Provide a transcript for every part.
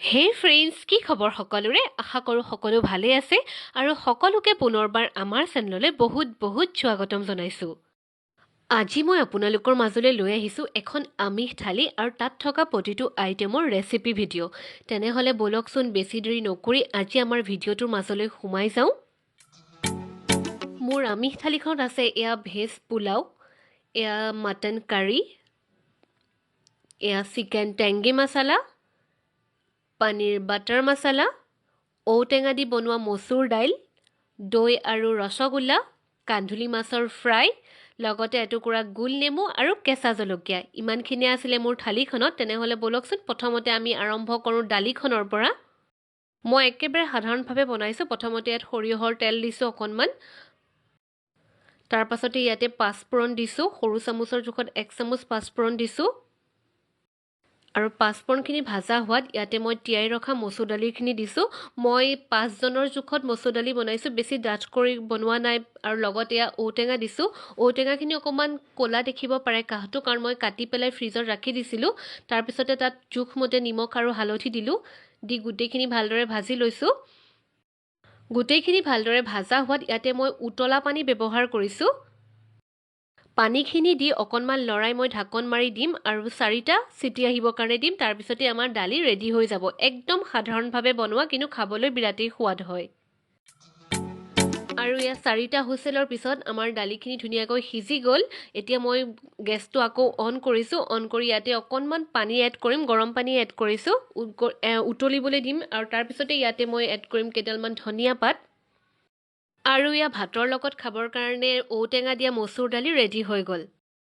হে ফ্ৰেণ্ডছ, কি খবৰ সকলোৰে? আশা কৰোঁ সকলো ভালে আছে আৰু সকলোকে পুনৰবাৰ আমাৰ চেনেললৈ বহুত বহুত স্বাগতম জনাইছোঁ। আজি মই আপোনালোকৰ মাজলৈ লৈ আহিছোঁ এখন আমিষ থালি আৰু তাত থকা প্ৰতিটো আইটেমৰ ৰেচিপি ভিডিঅ'। তেনেহ'লে ব'লকচোন বেছি দেৰি নকৰি আজি আমাৰ ভিডিঅ'টোৰ মাজলৈ সোমাই যাওঁ। মোৰ আমিষ থালিখনত আছে এয়া ভেজ পোলাও, এয়া মাটন কাৰী, এয়া চিকেন টেংগি মছলা, পনীৰ বাটাৰ মছলা, ঔটেঙা দি বনোৱা মচুৰ দাইল, দৈ আৰু ৰসগোল্লা, কান্ধুলি মাছৰ ফ্ৰাই, লগতে এটুকুৰা গোল নেমু আৰু কেঁচা জলকীয়া। ইমানখিনিয়ে আছিলে মোৰ থালিখনত। তেনেহ'লে ব'লকচোন প্ৰথমতে আমি আৰম্ভ কৰোঁ দালিখনৰ পৰা। মই একেবাৰে সাধাৰণভাৱে বনাইছোঁ। প্ৰথমতে ইয়াত সৰিয়হৰ তেল দিছোঁ অকণমান, তাৰ পাছতে ইয়াতে পাঁচফোৰণ দিছোঁ। সৰু চামুচৰ জোখত 1 চামুচ পাঁচফোৰণ দিছোঁ আৰু পাঁচফোৰণখিনি ভাজা হোৱাত ইয়াতে মই তিয়াই ৰখা মচুৰ দালিখিনি দিছোঁ। মই 5 জনৰ জোখত মচুৰ দালি বনাইছোঁ, বেছি ডাঠ কৰি বনোৱা নাই। আৰু লগতে এয়া ঔটেঙা দিছোঁ। ঔটেঙাখিনি অকণমান ক'লা দেখিব পাৰে কাহটো, কাৰণ মই কাটি পেলাই ফ্ৰিজত ৰাখি দিছিলোঁ। তাৰপিছতে তাত জোখমতে নিমখ আৰু হালধি দিলোঁ, দি গোটেইখিনি ভালদৰে ভাজি লৈছোঁ। গোটেইখিনি ভালদৰে ভাজা হোৱাত ইয়াতে মই উতলা পানী ব্যৱহাৰ কৰিছোঁ। পানীখিনি দি অকণমান লৰাই মই ঢাকন মাৰি দিম আৰু 4টা চিটি আহিবৰ কাৰণে দিম। তাৰপিছতে আমাৰ দালি ৰেডি হৈ যাব। একদম সাধাৰণভাৱে বনোৱা, কিন্তু খাবলৈ বিৰাটেই সোৱাদ হয়। আৰু এয়া 4টা হুইছেলৰ পিছত আমাৰ দালিখিনি ধুনীয়াকৈ সিজি গ'ল। এতিয়া মই গেছটো আকৌ অন কৰিছোঁ। অন কৰি ইয়াতে অকণমান পানী এড কৰিম, গৰম পানী এড কৰিছোঁ, উতলিবলৈ দিম। আৰু তাৰপিছতে ইয়াতে মই এড কৰিম কেইডালমান ধনিয়া পাত। আৰু এয়া ভাতৰ লগত খাবৰ কাৰণে ঔটেঙা দিয়া মচুৰ দালি ৰেডি হৈ গ'ল।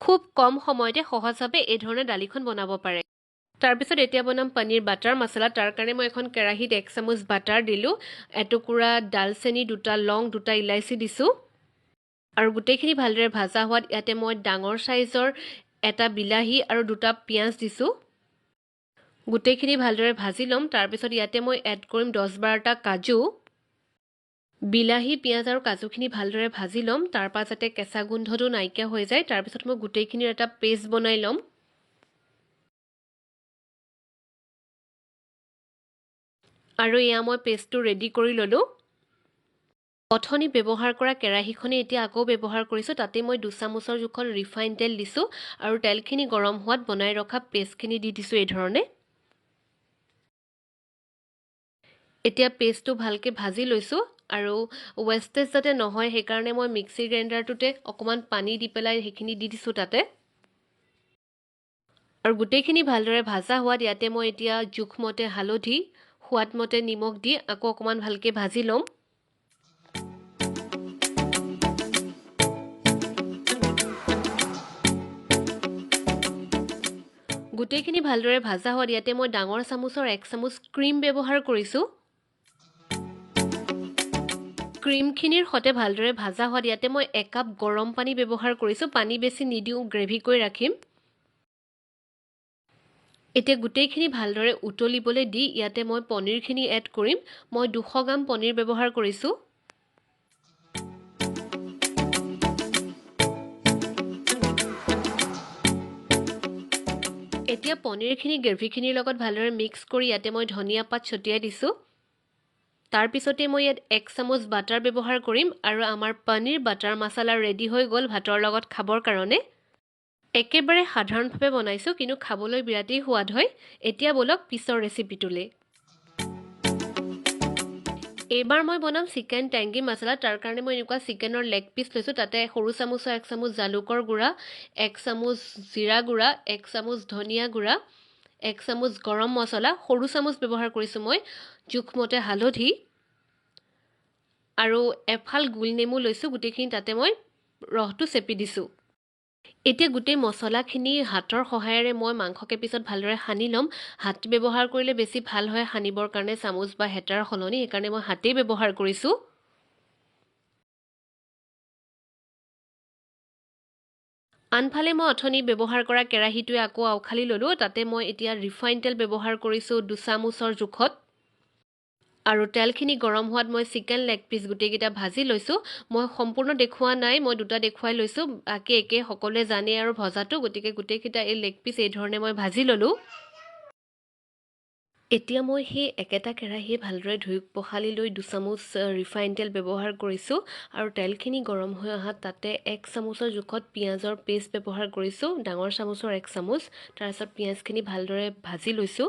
খুব কম সময়তে সহজভাৱে এই ধৰণে দালিখন বনাব পাৰে। তাৰপিছত এতিয়া বনাম পনীৰ বাটাৰ মছলা। তাৰ কাৰণে মই এখন কেৰাহীত 1 চামুচ বাটাৰ দিলোঁ, এটুকুৰা ডালচেনি, 2টা লং, 2টা ইলাচি দিছোঁ। আৰু গোটেইখিনি ভালদৰে ভাজা হোৱাত ইয়াতে মই ডাঙৰ চাইজৰ এটা বিলাহী আৰু 2টা পিঁয়াজ দিছোঁ। গোটেইখিনি ভালদৰে ভাজি ল'ম। তাৰপিছত ইয়াতে মই এড কৰিম 10-12টা কাজু। বিলাহী, পিঁয়াজ আৰু কাজুখিনি ভালদৰে ভাজি ল'ম, তাৰপৰা যাতে কেঁচা গোন্ধটো নাইকিয়া হৈ যায়। তাৰপিছত মই গোটেইখিনিৰ এটা পেষ্ট বনাই ল'ম। আৰু এয়া মই পেষ্টটো ৰেডি কৰি ল'লোঁ। অথনি ব্যৱহাৰ কৰা কেৰাহীখনে এতিয়া আকৌ ব্যৱহাৰ কৰিছোঁ। তাতে মই 2 চামুচৰ জোখত ৰিফাইন তেল দিছোঁ আৰু তেলখিনি গৰম হোৱাত বনাই ৰখা পেষ্টখিনি দি দিছোঁ এই ধৰণে। এতিয়া পেষ্টটো ভালকৈ ভাজি লৈছোঁ আৰু ৱেষ্টেজ যাতে নহয় সেইকাৰণে মই মিক্সি গ্ৰাইণ্ডাৰটোতে অকণমান পানী দি পেলাই সেইখিনি দি দিছোঁ তাতে। আৰু গোটেইখিনি ভালদৰে ভাজা হোৱাত ইয়াতে মই এতিয়া জোখমতে হালধি, সোৱাদমতে নিমখ দি আকৌ অকণমান ভালকৈ ভাজি ল'ম। গোটেইখিনি ভালদৰে ভাজা হোৱাত ইয়াতে মই ডাঙৰ চামুচৰ 1 চামুচ ক্ৰীম ব্যৱহাৰ কৰিছোঁ। ক্ৰীমখিনিৰ সৈতে ভালদৰে ভাজা হোৱাত ইয়াতে মই 1 কাপ গৰম পানী ব্যৱহাৰ কৰিছোঁ। পানী বেছি নিদিওঁ, গ্ৰেভিকৈ ৰাখিম। এতিয়া গোটেইখিনি ভালদৰে উতলিবলৈ দি ইয়াতে মই পনীৰখিনি এড কৰিম। মই 200 গ্ৰাম পনীৰ ব্যৱহাৰ কৰিছোঁ। এতিয়া পনীৰখিনি গ্ৰেভিখিনিৰ লগত ভালদৰে মিক্স কৰি ইয়াতে মই ধনিয়া পাত ছটিয়াই দিছোঁ। তাৰপিছতে মই ইয়াত 1 চামুচ বাটাৰ ব্যৱহাৰ কৰিম আৰু আমাৰ পনীৰ বাটাৰ মছলা ৰেডি হৈ গ'ল ভাতৰ লগত খাবৰ কাৰণে। একেবাৰে সাধাৰণভাৱে বনাইছোঁ, কিন্তু খাবলৈ বিৰাটেই সোৱাদ হয়। এতিয়া ব'লক পিছৰ ৰেচিপিটোলৈ। এইবাৰ মই বনাম চিকেন টেংগি মছলা। তাৰ কাৰণে মই এনেকুৱা চিকেনৰ লেগ পিচ লৈছোঁ। তাতে সৰু চামুচৰ 1 চামুচ জালুকৰ গুড়া, 1 চামুচ জিৰা গুড়া, 1 চামুচ ধনিয়া গুড়া, 1 চামুচ গৰম মছলা, সৰু চামুচ ব্যৱহাৰ কৰিছোঁ মই, জোখমতে হালধি আৰু এফাল গোল নেমু লৈছোঁ। গোটেইখিনি তাতে মই ৰসটো চেপি দিছোঁ। এতিয়া গোটেই মছলাখিনি হাতৰ সহায়েৰে মই মাংসকে পিছত ভালদৰে সানি ল'ম। হাত ব্যৱহাৰ কৰিলে বেছি ভাল হয় সানিবৰ কাৰণে, চামুচ বা হেতাৰ সলনি। সেইকাৰণে মই হাতেই ব্যৱহাৰ কৰিছোঁ। আনফালে মই অথনি ব্যৱহাৰ কৰা কেৰাহীটোৱে আকৌ আউখালি ল'লোঁ। তাতে মই এতিয়া ৰিফাইন তেল ব্যৱহাৰ কৰিছোঁ 2 চামুচৰ জোখত। আৰু তেলখিনি গৰম হোৱাত মই চিকেন লেগ পিচ গোটেইকেইটা ভাজি লৈছোঁ। মই সম্পূৰ্ণ দেখুওৱা নাই, মই 2টা দেখুৱাই লৈছোঁ। বাকী একে সকলোৱে জানে আৰু ভজাটো, গতিকে গোটেইকেইটা এই লেগ পিচ এই ধৰণে মই ভাজি ল'লোঁ। এতিয়া মই সেই একেটা কেৰাহীয়ে ভালদৰে ধুই পখালি লৈ 2 চামুচ ৰিফাইন তেল ব্যৱহাৰ কৰিছোঁ আৰু তেলখিনি গৰম হৈ অহাত তাতে 1 চামুচৰ জোখত পিঁয়াজৰ পেষ্ট ব্যৱহাৰ কৰিছোঁ, ডাঙৰ চামুচৰ 1 চামুচ। তাৰপিছত পিঁয়াজখিনি ভালদৰে ভাজি লৈছোঁ।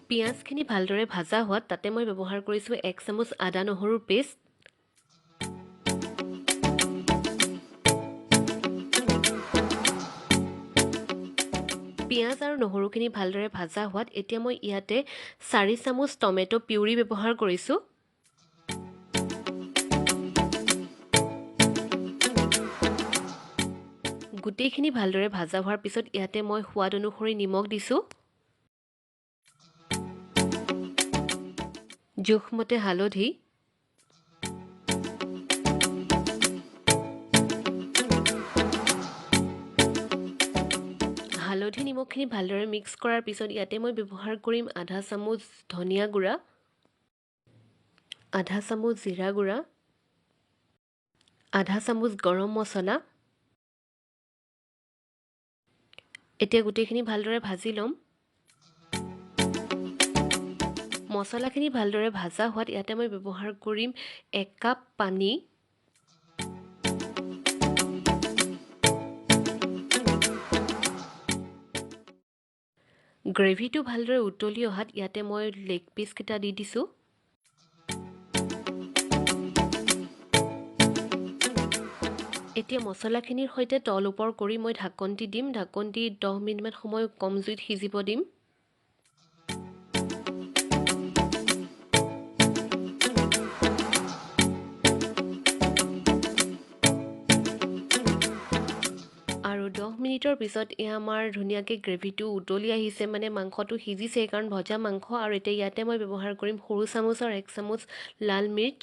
পিঁয়াজখিনি ভালদৰে ভাজা হোৱাত তাতে মই ব্যৱহাৰ কৰিছোঁ 1 চামুচ আদা নহৰুৰ পেষ্ট। পিঁয়াজ আৰু নহৰুখিনি ভালদৰে ভাজা হোৱাত এতিয়া মই ইয়াতে 4 চামুচ টমেটো পিউৰি ব্যৱহাৰ কৰিছোঁ। গোটেইখিনি ভালদৰে ভাজা হোৱাৰ পিছত ইয়াতে মই সোৱাদ অনুসৰি নিমখ দিছোঁ। জোখমতে হালধি, হালধি নিমখখিনি ভালদৰে মিক্স কৰাৰ পিছত ইয়াতে মই ব্যৱহাৰ কৰিম আধা চামুচ ধনিয়া গুড়া, আধা চামুচ জিৰা গুড়া, আধা চামুচ গৰম মছলা। এতিয়া গোটেইখিনি ভালদৰে ভাজি ল'ম। মছলাখিনি ভালদৰে ভাজা হোৱাত ইয়াতে মই ব্যৱহাৰ কৰিম 1 কাপ পানী। গ্ৰেভিটো ভালদৰে উতলি অহাত ইয়াতে মই লেগ পিচকেইটা দি দিছোঁ। এতিয়া মছলাখিনিৰ সৈতে তল ওপৰ কৰি মই ঢাকন দি দিম। ঢাকন দি 10 মিনিটমান সময় কম জুইত সিজিব দিম। আৰু 10 মিনিটৰ পিছত এয়া আমাৰ ধুনীয়াকৈ গ্ৰেভিটো উতলি আহিছে, মানে মাংসটো সিজিছে কাৰণ ভজা মাংস। আৰু এতিয়া ইয়াতে মই ব্যৱহাৰ কৰিম সৰু চামুচৰ 1 চামুচ লাল মিৰ্চ।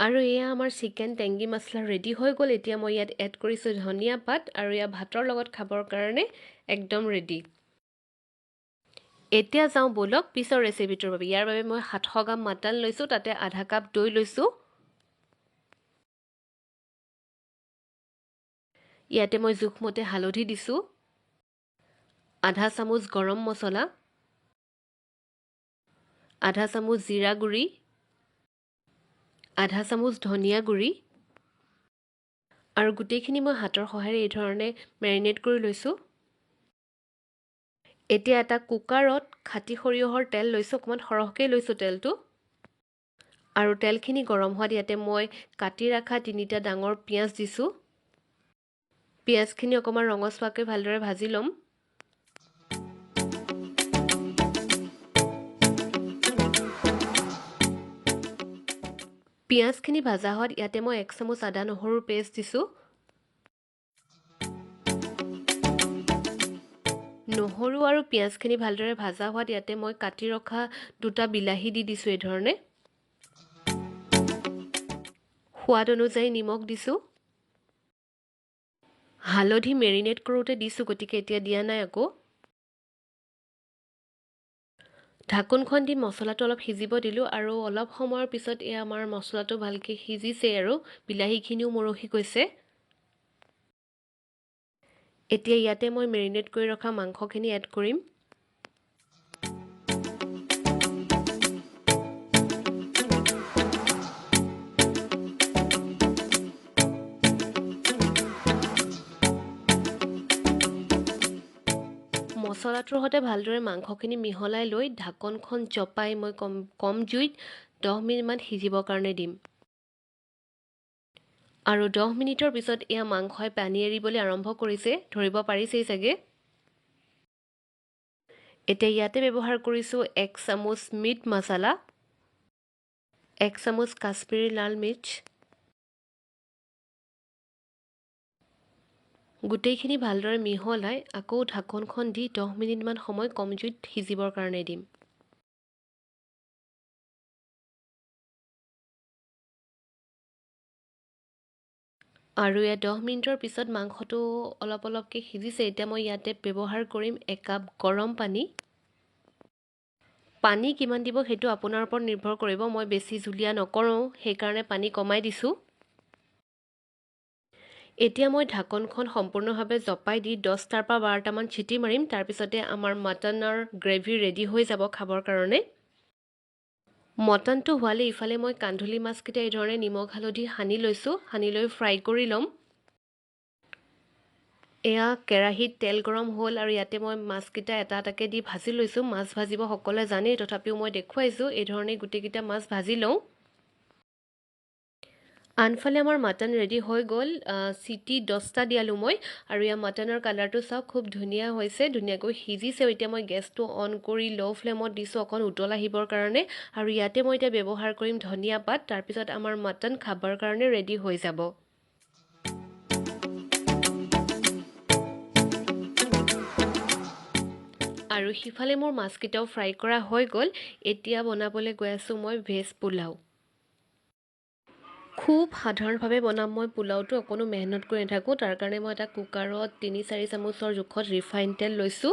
আৰু এয়া আমাৰ চিকেন টেংগি মছলা ৰেডি হৈ গ'ল। এতিয়া মই ইয়াত এড কৰিছোঁ ধনিয়া পাত আৰু এয়া ভাতৰ লগত খাবৰ কাৰণে একদম ৰেডি। এতিয়া যাওঁ ব'লক পিছৰ ৰেচিপিটোৰ বাবে। ইয়াৰ বাবে মই 700 গ্ৰাম মাটন লৈছোঁ, তাতে আধা কাপ দৈ লৈছোঁ। ইয়াতে মই জোখমতে হালধি দিছোঁ, আধা চামুচ গৰম মছলা, আধা চামুচ জিৰা গুড়ি, আধা চামুচ ধনিয়া গুড়ি আৰু গোটেইখিনি মই হাতৰ সহায়েৰে এই ধৰণে মেৰিনেট কৰি লৈছোঁ। এতিয়া এটা কুকাৰত খাটি সৰিয়হৰ তেল লৈছোঁ, অকণমান সৰহকৈ লৈছোঁ তেলটো। আৰু তেলখিনি গৰম হোৱাত ইয়াতে মই কাটি ৰখা 3টা ডাঙৰ পিঁয়াজ দিছোঁ। পিঁয়াজখিনি অকণমান ৰঙচুৱাকৈ ভালদৰে ভাজি ল'ম। পিঁয়াজখিনি ভাজা হোৱাত ইয়াতে মই 1 চামুচ আদা নহৰুৰ পেষ্ট দিছোঁ। নহৰু আৰু পিঁয়াজখিনি ভালদৰে ভাজা হোৱাত ইয়াতে মই কাটি ৰখা 2টা বিলাহী দি দিছোঁ এই ধৰণে। সোৱাদ অনুযায়ী নিমখ দিছোঁ। হালধি মেৰিনেট কৰোঁতে দিছোঁ, গতিকে এতিয়া দিয়া নাই আকৌ। ঢাকোনখন দি মছলাটো অলপ সিজিব দিলোঁ আৰু অলপ সময়ৰ পিছত এয়া আমাৰ মছলাটো ভালকৈ সিজিছে আৰু বিলাহীখিনিও মৰহি গৈছে। এতিয়া ইয়াতে মই মেৰিনেট কৰি ৰখা মাংসখিনি এড কৰিম। মছলাটোৰ সৈতে ভালদৰে মাংসখিনি মিহলাই লৈ ঢাকনখন জপাই মই কম জুইত 10 মিনিটমান সিজিবৰ কাৰণে দিম। আৰু 10 মিনিটৰ পিছত এয়া মাংসই পানী এৰিবলৈ আৰম্ভ কৰিছে, ধৰিব পাৰিছেই চাগে। এতিয়া ইয়াতে ব্যৱহাৰ কৰিছোঁ 1 চামুচ মিট মছলা, 1 চামুচ কাশ্মীৰী লাল মিৰ্চ। গোটেইখিনি ভালদৰে মিহলাই আকৌ ঢাকনখন দি 10 মিনিটমান সময় কম জুইত সিজিবৰ কাৰণে দিম। আৰু ইয়াত 10 মিনিটৰ পিছত মাংসটো অলপ অলপকৈ সিজিছে। এতিয়া মই ইয়াতে ব্যৱহাৰ কৰিম 1 কাপ গৰম পানী। পানী কিমান দিব সেইটো আপোনাৰ ওপৰত নিৰ্ভৰ কৰিব। মই বেছি জুলীয়া নকৰোঁ, সেইকাৰণে পানী কমাই দিছোঁ। এতিয়া মই ঢাকনখন সম্পূৰ্ণভাৱে জপাই দি 10টাৰ পৰা 12টামান চিটি মাৰিম। তাৰপিছতে আমাৰ মাটনৰ গ্ৰেভি ৰেডি হৈ যাব খাবৰ কাৰণে। মটনটো হোৱালে ইফালে মই কান্ধুলি মাছকেইটা এই ধৰণে নিমখ হালধি সানি লৈছোঁ। সানি লৈ ফ্ৰাই কৰি ল'ম। এয়া কেৰাহীত তেল গৰম হ'ল আৰু ইয়াতে মই মাছকেইটা এটা এটাকৈ দি ভাজি লৈছোঁ। মাছ ভাজিব সকলোৱে জানেই, তথাপিও মই দেখুৱাইছোঁ। এই ধৰণে গোটেইকেইটা মাছ ভাজি লওঁ। আনফালে আমাৰ মাটন ৰেডি হৈ গ'ল। চিটি 10টা দিয়ালোঁ মই। আৰু ইয়াৰ মাটনৰ কালাৰটো চাওক, খুব ধুনীয়া হৈছে, ধুনীয়াকৈ সিজিছে। এতিয়া মই গেছটো অন কৰি ল' ফ্লেমত দিছোঁ অকণ উতল আহিবৰ কাৰণে। আৰু ইয়াতে মই এতিয়া ব্যৱহাৰ কৰিম ধনিয়া পাত। তাৰপিছত আমাৰ মাটন খাবৰ কাৰণে ৰেডি হৈ যাব। আৰু সিফালে মোৰ মাছকেইটাও ফ্ৰাই কৰা হৈ গ'ল। এতিয়া বনাবলৈ গৈ আছোঁ মই ভেজ পোলাও। খুব সাধাৰণভাৱে বনাম মই পোলাওটো, অকণো মেহনত কৰি নাথাকোঁ। তাৰ কাৰণে মই এটা কুকাৰত 3-4 চামুচৰ জোখত ৰিফাইন তেল লৈছোঁ।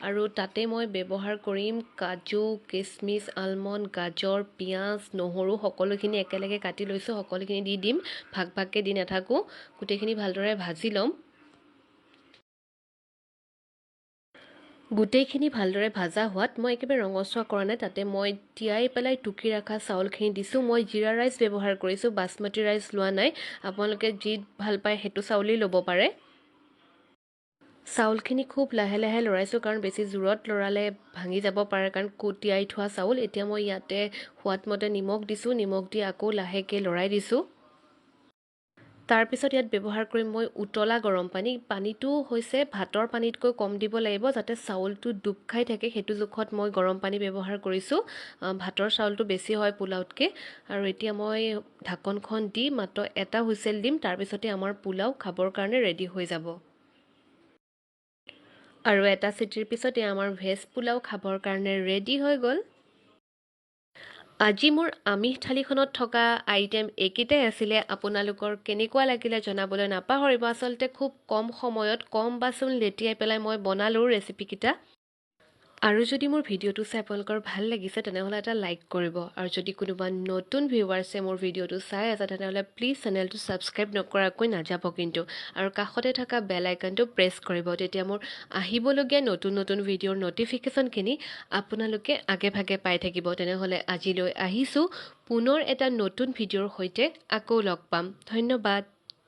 আৰু তাতে মই ব্যৱহাৰ কৰিম কাজু, কিচমিচ, আলমণ্ড, গাজৰ, পিঁয়াজ, নহৰু সকলোখিনি একেলগে কাটি লৈছোঁ। সকলোখিনি দি দিম, ভাগ ভাগকৈ দি নাথাকোঁ। গোটেইখিনি ভালদৰে ভাজি ল'ম। গোটেইখিনি ভালদৰে ভাজা হোৱাত মই একেবাৰে ৰঙচুৱা কৰা নাই। তাতে মই তিয়াই পেলাই টুকি ৰখা চাউলখিনি দিছোঁ। মই জিৰা ৰাইচ ব্যৱহাৰ কৰিছোঁ, বাচমতি ৰাইচ লোৱা নাই। আপোনালোকে যি ভাল পায় সেইটো চাউলেই ল'ব পাৰে। চাউলখিনি খুব লাহে লাহে লৰাইছোঁ, কাৰণ বেছি জোৰত লৰালে ভাঙি যাব পাৰে, কাৰণ তিয়াই থোৱা চাউল। এতিয়া মই ইয়াতে সোৱাদমতে নিমখ দিছোঁ। নিমখ দি আকৌ লাহেকৈ লৰাই দিছোঁ। তাৰপিছত ইয়াত ব্যৱহাৰ কৰিম মই উতলা গৰম পানী। পানীটো হৈছে ভাতৰ পানীতকৈ কম দিব লাগিব, যাতে চাউলটো ডুব খাই থাকে। সেইটো জোখত মই গৰম পানী ব্যৱহাৰ কৰিছোঁ। ভাতৰ চাউলটো বেছি হয় পোলাওতকৈ। আৰু এতিয়া মই ঢাকনখন দি মাত্ৰ এটা হুইচেল দিম। তাৰপিছতে আমাৰ পোলাও খাবৰ কাৰণে ৰেডি হৈ যাব। আৰু এটা চিটিৰ পিছতে আমাৰ ভেজ পোলাও খাবৰ কাৰণে ৰেডি হৈ গ'ল। আজি মোৰ আমিষ থালিখনত থকা আইটেম এইকেইটাই আছিলে। আপোনালোকৰ কেনেকুৱা লাগিলে জনাবলৈ নাপাহৰিব। আচলতে খুব কম সময়ত কম বাচন লেটিয়াই পেলাই মই বনালোঁ ৰেচিপিকেইটা। আৰু যদি মোৰ ভিডিঅ'টো চাই আপোনালোকৰ ভাল লাগিছে, তেনেহ'লে এটা লাইক কৰিব। আৰু যদি কোনোবা নতুন ভিউৱাৰ্ছে মোৰ ভিডিঅ'টো চাই আছে, তেনেহ'লে প্লিজ চেনেলটো ছাবস্ক্ৰাইব নকৰাকৈ নাযাব কিন্তু। আৰু কাষতে থকা বেল আইকনটো প্ৰেছ কৰিব। তেতিয়া মোৰ আহিবলগীয়া নতুন নতুন ভিডিঅ'ৰ ন'টিফিকেশ্যনখিনি আপোনালোকে আগে ভাগে পাই থাকিব। তেনেহ'লে আজিলৈ আহিছোঁ, পুনৰ এটা নতুন ভিডিঅ'ৰ সৈতে আকৌ লগ পাম। ধন্যবাদ।